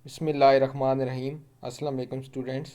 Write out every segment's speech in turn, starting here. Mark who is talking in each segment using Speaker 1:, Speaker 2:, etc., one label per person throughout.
Speaker 1: बिस्मिल्लाहिर्रहमानिर्रहीम। अस्सलाम वालेकुम स्टूडेंट्स।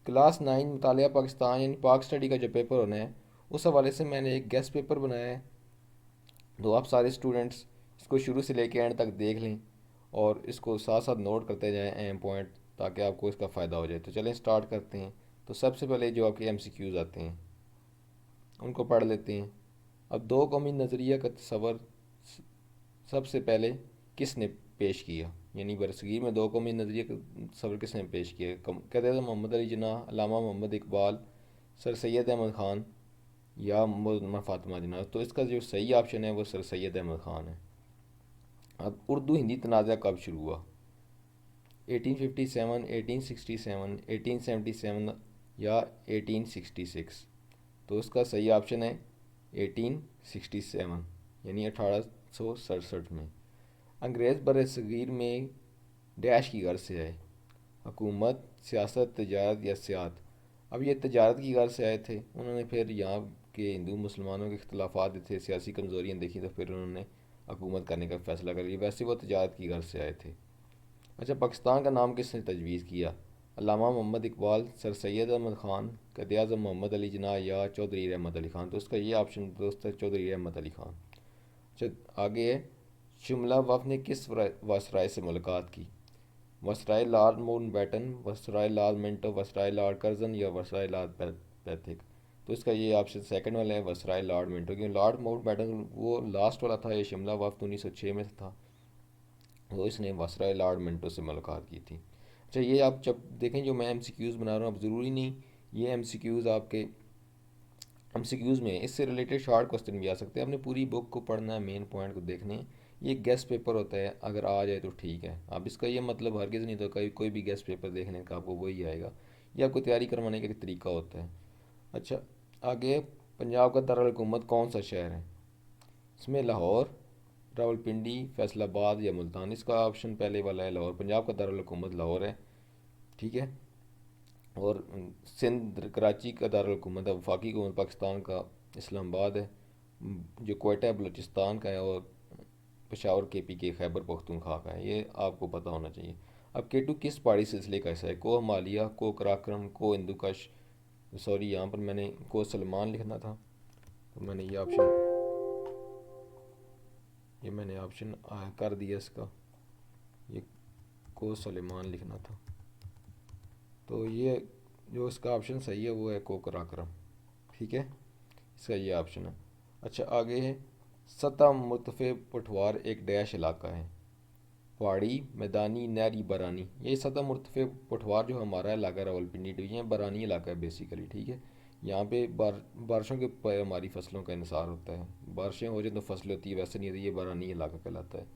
Speaker 1: क्लास 9 मुतालिया पाकिस्तान यानी पाक स्टडी का जो पेपर होना है उस हवाले से मैंने एक गेस्ट पेपर बनाया है। तो आप सारे स्टूडेंट्स इसको शुरू से लेके एंड तक देख लें और इसको साथ साथ नोट करते जाएं अहम पॉइंट, ताकि आपको इसका फ़ायदा हो जाए। तो चलें स्टार्ट करते हैं। तो सबसे पहले जो आपके एमसीक्यूज़ आते हैं उनको पढ़ लेते हैं। अब दो कौमी नज़रिया का तस्वर सबसे पहले किसने पेश किया, यानी बरसगीर में दो कौमी नज़रिए का तस्वर किसने पेश किया? कहते थे मोहम्मद अली जिन्ना, अल्लामा मोहम्मद इकबाल, सर सैयद अहमद ख़ान या मोहम्मद फ़ातिमा जिन्ना। तो इसका जो सही ऑप्शन है वो सर सैयद अहमद ख़ान है। अब उर्दू हिंदी तनाज़ा कब शुरू हुआ? 1857, 1867, 1877 या 1866? तो इसका सही ऑप्शन है 1867, यानी 1867 में। अंग्रेज़ बरसगीर में डैश की गर्ज से आए? हुकूमत, सियासत, तजारत या सियात? अब ये तजारत की गर्ज से आए थे। उन्होंने फिर यहाँ के हिंदू मुसलमानों के अख्तिलाफ़ात थे, सियासी कमज़ोरियाँ देखी, तो फिर उन्होंने हुकूमत करने का फ़ैसला कर लिया। वैसे वो तजारत की गर्ज से आए थे। अच्छा, पाकिस्तान का नाम किसने तजवीज़ किया? अल्लामा मोहम्मद इकबाल, सर सैयद अहमद ख़ान, क़ायद आज़म मोहम्मद अली जिन्ना या चौधरी रहमत अली ख़ान? तो इसका ये ऑप्शन दोस्त है चौधरी रहमत अली ख़ान। अच्छा, आगे है, शिमला वफ़द ने किस वायसराय से मुलाकात की? Viceroy Lord Mountbatten, viceroy Lord Minto, viceroy Lord Curzon या वायसराय लॉर्ड पैथिक? तो इसका ये ऑप्शन सेकंड वाला है, वायसराय लॉर्ड मिंटो, क्योंकि लॉर्ड माउंटबेटन वो लास्ट वाला था। ये शिमला वफ़द 1906 में था, तो इसने वायसराय लॉर्ड मिंटो से मुलाकात की थी। अच्छा, ये आप जब देखें जो मैं एमसीक्यूज़ बना रहा हूँ, अब ज़रूरी नहीं ये एमसीक्यूज़ आपके एमसीक्यूज़ में इससे रिलेटेड शॉर्ट क्वेश्चन भी आ सकते हैं। आपने पूरी बुक को पढ़ना है, मेन पॉइंट को देखने हैं। ये गेस्ट पेपर होता है, अगर आ जाए तो ठीक है। अब इसका ये मतलब हरगिज़ नहीं, तो कोई भी गेस्ट पेपर देखने का आपको वही आएगा। ये आपको तैयारी करवाने का एक तरीका होता है। अच्छा, आगे, पंजाब का दारुल हुकूमत कौन सा शहर है? इसमें लाहौर, रावलपिंडी, फैसलाबाद या मुल्तान? इसका ऑप्शन पहले वाला है लाहौर। पंजाब का दारुल हुकूमत लाहौर है, ठीक है। और सिंध कराची का दारुल हुकूमत है, वफाकी हुकूमत पाकिस्तान का इस्लामाबाद है। जो कोयटा बलूचिस्तान का है, और पेशावर केपी के खैबर पख्तूनख्वा का है। ये आपको पता होना चाहिए। अब केटू किस पहाड़ी सिलसिले का हिस्सा है? को हिमालय, को कराक्रम, को हिंदुकश? सॉरी, यहाँ पर मैंने को सलमान लिखना था, तो मैंने ये ऑप्शन कर दिया इसका। ये को सलेमान लिखना था, तो ये जो इसका ऑप्शन सही है वो है को कराक्रम, ठीक है। इसका ये ऑप्शन है। अच्छा, आगे है, सतह मुर्तफ़े पठवार एक डैश इलाका है? पहाड़ी, मैदानी, नहरी, बरानी? ये सतह मुर्तफ़े पठवार जो हमारा इलाका रावलपिंडी डिवीजन बरानी इलाका है बेसिकली, ठीक है। यहाँ पे बारिशों के ऊपर हमारी फसलों का इन्हिसार होता है। बारिशें हो जाए तो फसलें होती है, वैसे नहीं होती। ये बरानी इलाका कहलाता है।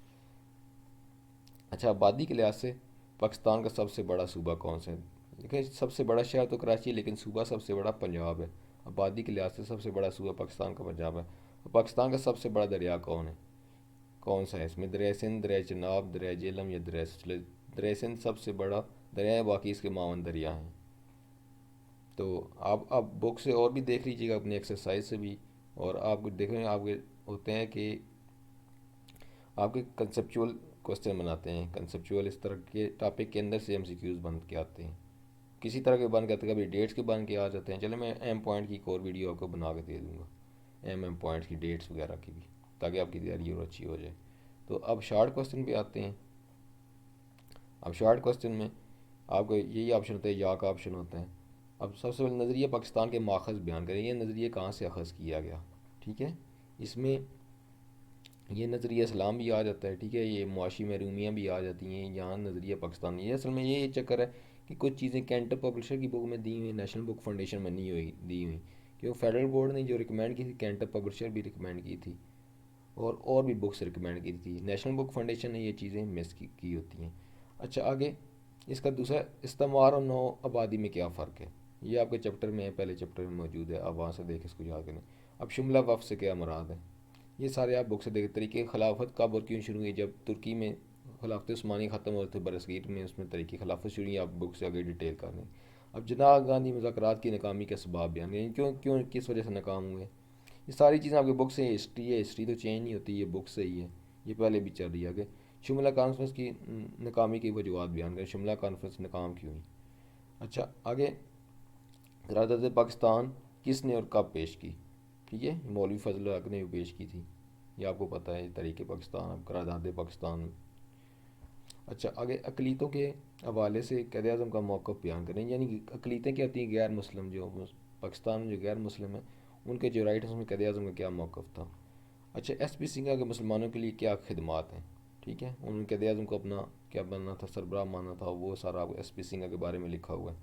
Speaker 1: अच्छा, आबादी के लिहाज से पाकिस्तान का सबसे बड़ा सूबा कौन सा है? देखिए, सबसे बड़ा शहर तो कराची है, लेकिन सूबा सबसे बड़ा पंजाब है। आबादी के लिहाज से सबसे बड़ा सूबा पाकिस्तान का पंजाब है। और पाकिस्तान का सबसे बड़ा दरिया कौन सा है? इसमें दरिया सिंध, दरिया चनाब, दरिया जेलम या दरिया सतलुज? दरिया सिंध सबसे बड़ा दरिया है, बाकी इसके मावन दरिया हैं। तो आप बुक से और भी देख लीजिएगा, अपनी एक्सरसाइज से भी। और आप देखें, आपके होते हैं कि आपके कंसेप्चुअल क्वेश्चन बनाते हैं। कंसेप्चुअल इस तरह के टॉपिक के अंदर से एमसीक्यूज बन के आते हैं, किसी तरह के बन के आते हैं, कभी डेट्स के बन के आ जाते हैं। चलो, मैं एम पॉइंट की एक और वीडियो आपको बना के दे दूँगा, एम पॉइंट्स की डेट्स वगैरह की भी, ताकि आपकी तैयारी और अच्छी हो जाए। तो अब शॉर्ट क्वेश्चन पे आते हैं। अब शॉर्ट क्वेश्चन में आपको यही ऑप्शन होता है, या का ऑप्शन होता है। अब सबसे पहले नज़रिया पाकिस्तान के माखज़ बयान करें। ये नज़रिया कहाँ से अखज़ किया गया, ठीक है। इसमें ये नज़रिया इस्लाम भी आ जाता है, ठीक है। ये मुआशी महरूमियाँ भी आ जाती हैं। यहाँ नज़रिया पाकिस्तान, ये असल में ये चक्कर है कि कुछ चीज़ें कैंटर पब्लिशर की बुक में दी हुई, नेशनल बुक फाउंडेशन में नहीं हुई दी हुई, क्योंकि फेडरल बोर्ड ने जो रिकमेंड की थी, कैंटर पब्लिशर भी रिकमेंड की थी, और भी बुक्स रिकमेंड की थी। नेशनल बुक फाउंडेशन ने ये चीज़ें मिस की होती हैं। अच्छा, आगे, इसका दूसरा, इस्तेमार और नौ आबादी में क्या फ़र्क है? ये आपके चैप्टर में है, पहले चैप्टर में मौजूद है, आप वहाँ से देख इसको याद करें। अब शुमला वफ़ से क्या मुराद है? ये सारे आप बुक से देखें। तरीके खिलाफत कब और क्यों शुरू हुई? जब तुर्की में खिलाफत उस्मानी ख़त्म हो थे, बरसगीर में उसमें तरीके खिलाफत शुरू हुई। आप बुक से आगे डिटेल कर लें। अब जना गांधी मुज़ाकरात की नाकामी के सबब बयान करें, क्यों क्यों किस वजह से नाकाम हुए? ये सारी चीज़ें आपकी बुक से, हिस्ट्री है, हिस्ट्री तो चेंज नहीं होती, ये बुक से ही है। ये पहले भी चल रही है। आगे, शिमला कॉन्फ्रेंस की नाकामी की वजूहत बयान करें, शिमला कॉन्फ्रेंस नाकाम क्यों हुई। अच्छा आगे, करारदाद पाकिस्तान किसने और कब पेश की। ठीक है, मौलवी फजल हक ने भी पेश की थी, ये आपको पता है, तरीके पाकिस्तान अब करारदाद पाकिस्तान में। अच्छा आगे, अकलीतों के हवाले से क़ायद आज़म का मौक़िफ़ बयान करें, यानी कि अकलीतें क्या होती हैं, गैर मुस्लिम जो पाकिस्तान में जो गैर मुस्लिम है उनके जो राइट्स में क़ायद आज़म का क्या मौक़िफ़ था। अच्छा, SP सिंघा के मुसलमानों के लिए क्या खिदमात हैं। ठीक है, उन्होंने क़ायद आज़म को अपना क्या बनना था, सरबराह मानना था, वो सारा आपको SP सिंघा के बारे में लिखा हुआ है।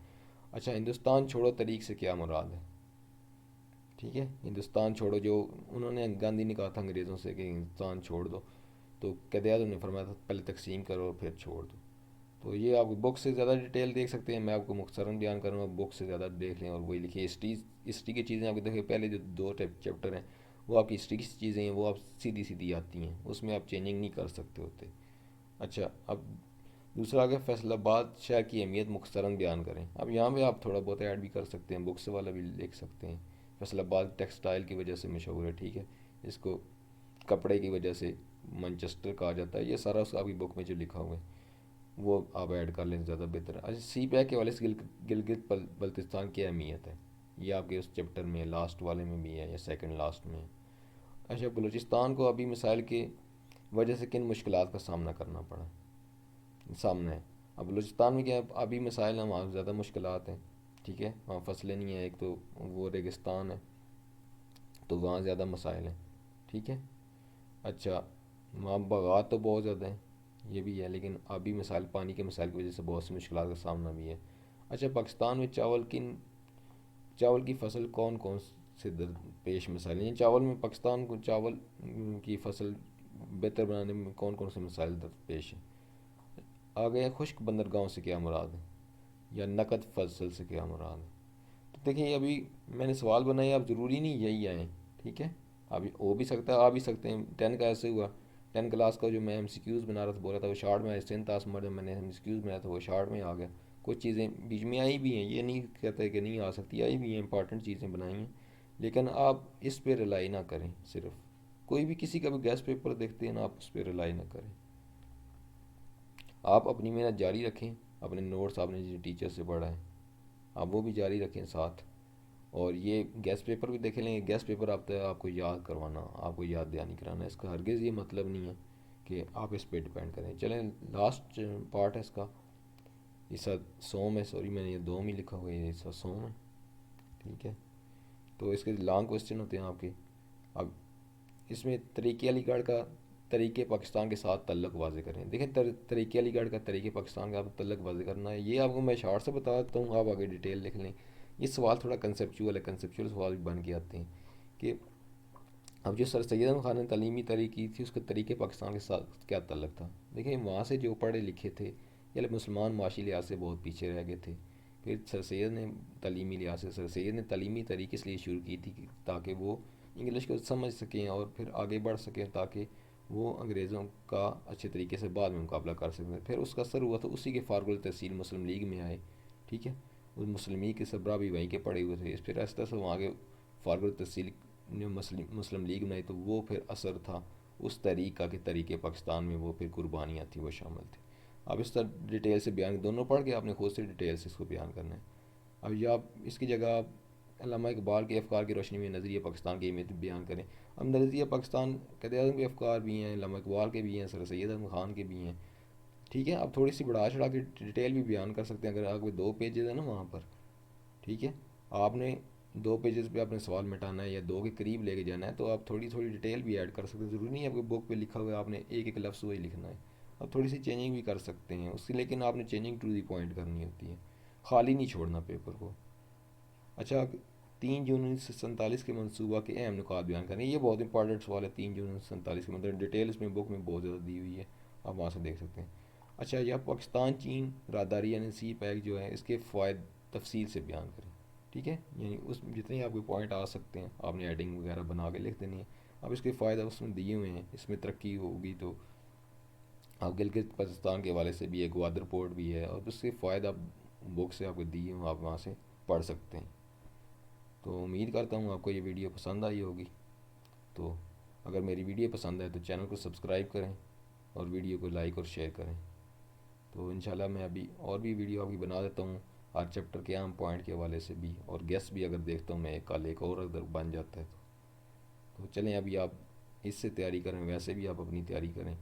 Speaker 1: अच्छा, हिंदुस्तान छोड़ो तरीक से क्या मुराद है। ठीक है, हिंदुस्तान छोड़ो जो उन्होंने, गांधी ने कहा था अंग्रेज़ों से कि हिंदुस्तान छोड़ दो, तो क़ायद आज़म ने फरमाया था पहले तकसीम करो फिर छोड़ दो। तो ये आप बुक से ज़्यादा डिटेल देख सकते हैं, मैं आपको मुख्तसरन बयान करूँगा, बुक से ज़्यादा देख लें और वही लिखिए। हिस्ट्री हिस्ट्री की चीज़ें आपको देखिए, पहले जो 2 चैप्टर हैं वो आपकी हिस्ट्री की चीज़ें हैं, वो आप सीधी सीधी आती हैं, उसमें आप चेंजिंग नहीं कर सकते होते। अच्छा, अब दूसरा आ गया, फैसलाबाद शहर की अहमियत मुख्तसरन बयान करें। अब यहाँ पे आप थोड़ा बहुत ऐड भी कर सकते हैं, बुक से वाला भी लिख सकते हैं। फैसलाबाद टेक्सटाइल की वजह से मशहूर है। ठीक है, इसको कपड़े की वजह से मैनचेस्टर कहा जाता है, ये सारा उसका आपकी बुक में जो लिखा हुआ है वो आप ऐड कर लें, ज़्यादा बेहतर है। अच्छा, CPEC के वाले से गिलगित बल्तिस्तान की अहमियत है, ये आपके उस चैप्टर में लास्ट वाले में भी है या सेकंड लास्ट में है। अच्छा, बलूचिस्तान को अभी मिसाइल की वजह से किन मुश्किलात का सामना करना पड़ा, सामना है। अब बलूचिस्तान में क्या है, अभी मिसाइल हैं, वहाँ ज़्यादा मुश्किलात हैं। ठीक है, वहाँ फसलें नहीं हैं, एक तो वो रेगिस्तान है, तो वहाँ ज़्यादा मसाइल हैं। ठीक है, अच्छा, वहाँ बगात तो बहुत ज़्यादा है, ये भी है, लेकिन अभी मिसाइल, पानी के मिसाइल की वजह से बहुत सी मुश्किलात का सामना भी है। अच्छा, पाकिस्तान में चावल की फसल कौन कौन से पेश मसाइल हैं, चावल में पाकिस्तान को चावल की फसल बेहतर बनाने में कौन कौन से मसाइल पेश हैं। आ गए खुश्क बंदरगाहों से क्या मुराद है, या नकद फसल से क्या मुराद है। तो देखिए, अभी मैंने सवाल बनाए, आप ज़रूरी नहीं यही आए। ठीक है, अभी हो भी सकता है, आ भी सकते हैं। 10 का ऐसे हुआ, 10 क्लास का जो मैं MCQs बना रहा था, बोला था वो शार्ट में, सेंथ तास में जब मैंने MCQs बनाया था वो शार्ट में आ गया। कुछ चीज़ें बीच में आई भी हैं, ये नहीं कहते कि नहीं आ सकती, आई भी हैं, इंपॉर्टेंट चीज़ें बनाई हैं। लेकिन आप इस पर रिलाई ना करें, सिर्फ कोई भी किसी का भी गेस्ट पेपर देखते हैं ना, आप उस पर रिलाई ना करें। आप अपनी मेहनत जारी रखें, अपने नोट्स आपने जिस टीचर से पढ़ा है आप वो भी जारी रखें साथ, और ये गेस्ट पेपर भी देख लेंगे। गेस्ट पेपर आपको याद करवाना, आपको याद दहानी कराना, इसका हरगिज़ ये मतलब नहीं है कि आप इस पर डिपेंड करें। चलें, लास्ट पार्ट है इसका, हिस्सा सोम है, सॉरी मैंने ये दो में लिखा हुआ है, ये हिस्सा सोम है। ठीक है, तो इसके लॉन्ग क्वेश्चन होते हैं आपके। अब इसमें तरीके अलीगढ़ का तरीके पाकिस्तान के साथ तल्लक वाज़े करें। देखें, तरीके अलीगढ़ का तरीके पाकिस्तान का आप तल्लक वाज़े करना है, ये आपको मैं शार्ट से बता देता हूँ, आप आगे डिटेल लिख लें। ये सवाल थोड़ा कंसेप्चुअल है, कंसेप्चुअल सवाल भी बन के आते हैं कि अब जो सर सैयद अहमद खान ने तलीमी तहरीक की थी, उसके तरीके पाकिस्तान के साथ क्या तल्लक था। देखिए, वहाँ से जो पढ़े लिखे थे या मुसलमान माशी लिहाज से बहुत पीछे रह गए थे। फिर सर सैयद ने तलीमी लिहाज से, सर सैयद ने तलीमी तहरीक इसलिए शुरू की थी ताकि वो इंग्लिश को समझ सकें और फिर आगे बढ़ सकें, ताकि वो अंग्रेज़ों का अच्छे तरीके से बाद में मुकाबला कर सकें। फिर उसका असर हुआ तो उसी के फारगुल तहसील मुस्लिम लीग में आए। ठीक है, उस मुस्लिम लीग के सरबराह भी वहीं के पड़े हुए थे। फिर आहिस्ता से वहाँ के फारगुल तहसील ने मुस्लिम लीग बनाई, तो वो फिर असर था उस तहरीक का कि तरीके पाकिस्तान में वो फिर कुर्बानियाँ थी वो शामिल थी। अब इस तरह डिटेल से बयान, दोनों पढ़ के आपने खुद से डिटेल से इसको बयान करना है। अब ये आप इसकी जगह आप अल्लामा इकबाल के अफ़कार की रोशनी में नज़रिया पाकिस्तान की अहमियत बयान करें। अब नज़रिया पाकिस्तान क़ायद आज़म के अफ़कार भी हैं, अल्लामा इकबाल के भी हैं, सर सैयद अहमद ख़ान के भी हैं। ठीक है, आप थोड़ी सी बढ़ा चढ़ा के डिटेल भी बयान कर सकते हैं, अगर आपके 2 पेजेस है ना वहाँ पर। ठीक है, आपने 2 पेजेस पे अपने सवाल मिटाना है या 2 के करीब लेके जाना है, तो आप थोड़ी थोड़ी डिटेल भी ऐड कर सकते हैं। ज़रूरी नहीं है आपकी बुक पे लिखा हुआ है आपने एक एक लफ्ज़ वही लिखना है, आप थोड़ी सी चेंजिंग भी कर सकते हैं उसकी, लेकिन आपने चेंजिंग टू दी पॉइंट करनी होती है, खाली नहीं छोड़ना पेपर को। अच्छा, 3 जून 1947 के मनसूबा के अहम नुकात बयान करें, ये बहुत इंपॉर्टेंट सवाल है। 3 जून 1947 के मतलब डिटेल इसमें बुक में बहुत ज़्यादा दी हुई है, आप वहाँ से देख सकते हैं। अच्छा, यह पाकिस्तान चीन राहदारी यानी CPEC जो है, इसके फ़ायदे तफसील से बयान करें। ठीक है, यानी उस जितने आपके पॉइंट आ सकते हैं आपने एडिंग वगैरह बना के लिख देनी है। अब इसके फ़ायदे उसमें दिए हुए हैं, इसमें तरक्की होगी तो आप गिलगित बल्तिस्तान के हवाले से भी है, ग्वादर पोर्ट भी है, और उसके फ़ायदे आप बुक से आपको दिए हुए, आप वहाँ से पढ़ सकते हैं। तो उम्मीद करता हूँ आपको ये वीडियो पसंद आई होगी। तो अगर मेरी वीडियो पसंद आए तो चैनल को सब्सक्राइब करें और वीडियो को लाइक और शेयर करें। तो इंशाल्लाह मैं अभी और भी वीडियो अभी बना देता हूँ हर चैप्टर के अहम पॉइंट के हवाले से भी, और गेस्ट भी अगर देखता हूँ मैं एक कल एक और अगर बन जाता है तो चलें अभी आप इससे तैयारी करें, वैसे भी आप अपनी तैयारी करें।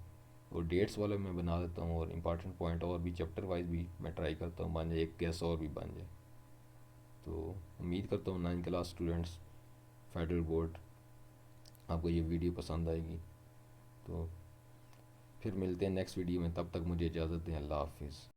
Speaker 1: और डेट्स वाला मैं बना देता हूँ और इम्पॉर्टेंट पॉइंट और भी चैप्टर वाइज भी मैं ट्राई करता हूँ बन जाए, एक गेस और भी बन जाए। तो उम्मीद करता हूँ 9th class students federal board आपको ये वीडियो पसंद आएगी। तो फिर मिलते हैं नेक्स्ट वीडियो में, तब तक मुझे इजाज़त दें। अल्लाह हाफिज़।